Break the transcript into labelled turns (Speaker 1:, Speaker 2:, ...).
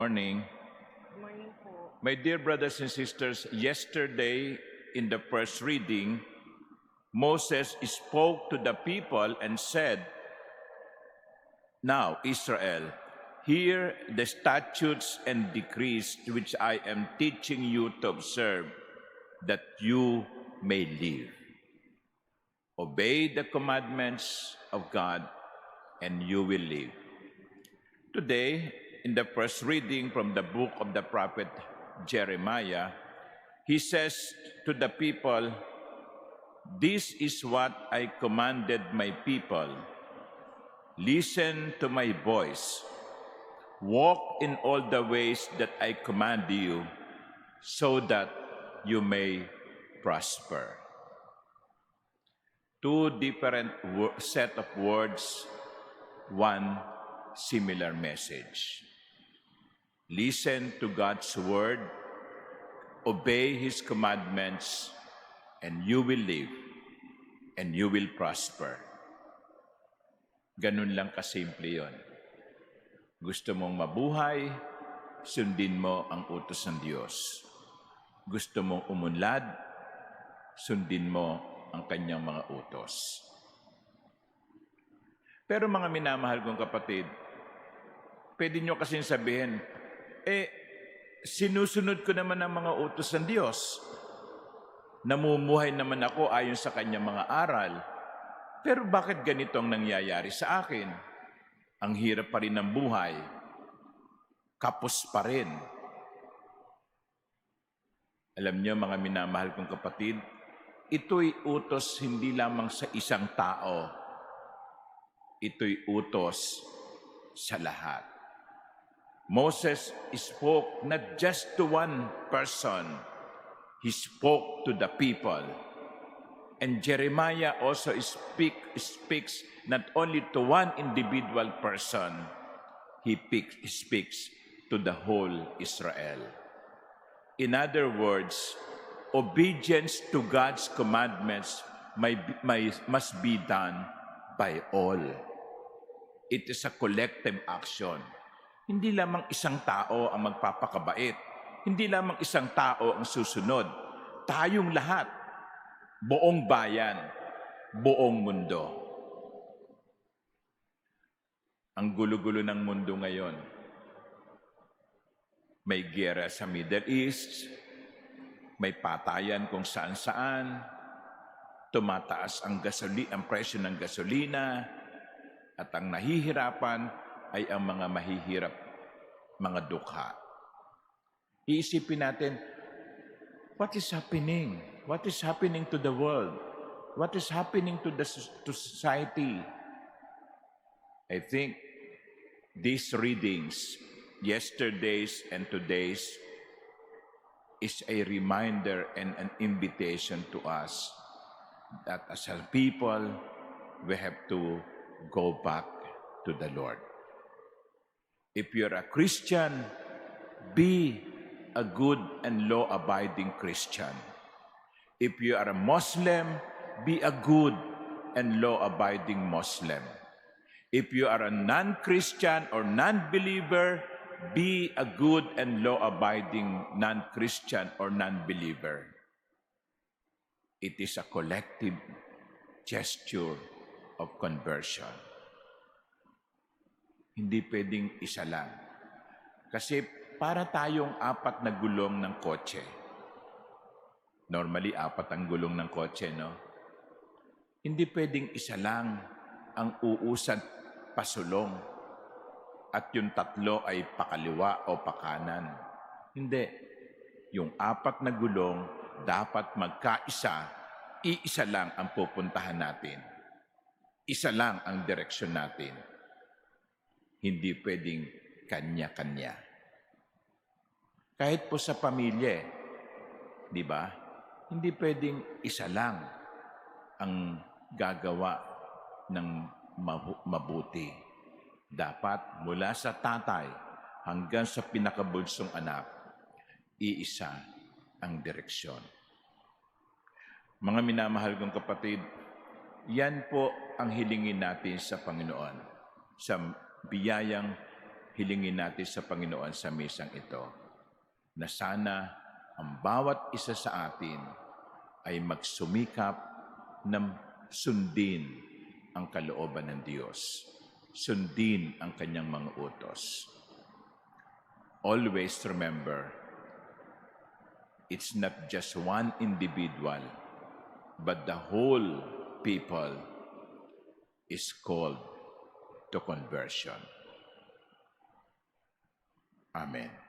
Speaker 1: Morning.
Speaker 2: Morning po.
Speaker 1: My dear brothers and sisters, yesterday in the first reading, Moses spoke to the people and said, "Now, Israel, hear the statutes and decrees which I am teaching you to observe, that you may live. Obey the commandments of God, and you will live." Today, in the first reading from the book of the prophet Jeremiah, he says to the people, "This is what I commanded my people. Listen to my voice. Walk in all the ways that I command you, so that you may prosper." Two different set of words, one similar message. Listen to God's word, obey His commandments, and you will live, and you will prosper. Ganun lang kasimple yon. Gusto mong mabuhay, sundin mo ang utos ng Diyos. Gusto mong umunlad, sundin mo ang kanyang mga utos. Pero mga minamahal kong kapatid, pwede nyo kasing sabihin, sinusunod ko naman ang mga utos ng Diyos. Namumuhay naman ako ayon sa kanyang mga aral. Pero bakit ganito ang nangyayari sa akin? Ang hirap pa rin ng buhay. Kapos pa rin. Alam niyo mga minamahal kong kapatid, ito'y utos hindi lamang sa isang tao. Ito'y utos sa lahat. Moses spoke not just to one person. He spoke to the people. And Jeremiah also speaks not only to one individual person. He speaks to the whole Israel. In other words, obedience to God's commandments must be done by all. It is a collective action. Hindi lamang isang tao ang magpapakabait. Hindi lamang isang tao ang susunod. Tayong lahat, buong bayan, buong mundo. Ang gulo-gulo ng mundo ngayon. May giyera sa Middle East, may patayan kung saan-saan, tumataas ang presyo ng gasolina, at ang nahihirapan ay ang mga mahihirap, mga dukha. Iisipin natin, what is happening? What is happening to the world? What is happening to society? I think these readings, yesterday's and today's, is a reminder and an invitation to us that as a people, we have to go back to the Lord. If you're a Christian, be a good and law-abiding Christian. If you are a Muslim, be a good and law-abiding Muslim. If you are a non-Christian or non-believer, be a good and law-abiding non-Christian or non-believer. It is a collective gesture of conversion. Hindi pwedeng isa lang. Kasi para tayong apat na gulong ng kotse. Normally, apat ang gulong ng kotse, no? Hindi pwedeng isa lang ang uusad pasulong at yung tatlo ay pakaliwa o pakanan. Hindi. Yung apat na gulong dapat magkaisa, iisa lang ang pupuntahan natin. Isa lang ang direksyon natin. Hindi pwedeng kanya-kanya. Kahit po sa pamilya, di ba? Hindi pwedeng isa lang ang gagawa ng mabuti. Dapat mula sa tatay hanggang sa pinakabunsong anak, iisa ang direksyon. Mga minamahal kong kapatid, yan po ang hilingin natin sa Panginoon, sa biyayang hilingin natin sa Panginoon sa misang ito na sana ang bawat isa sa atin ay magsumikap na sundin ang kalooban ng Diyos. Sundin ang kanyang mga utos. Always remember, it's not just one individual, but the whole people is called to conversion. Amen.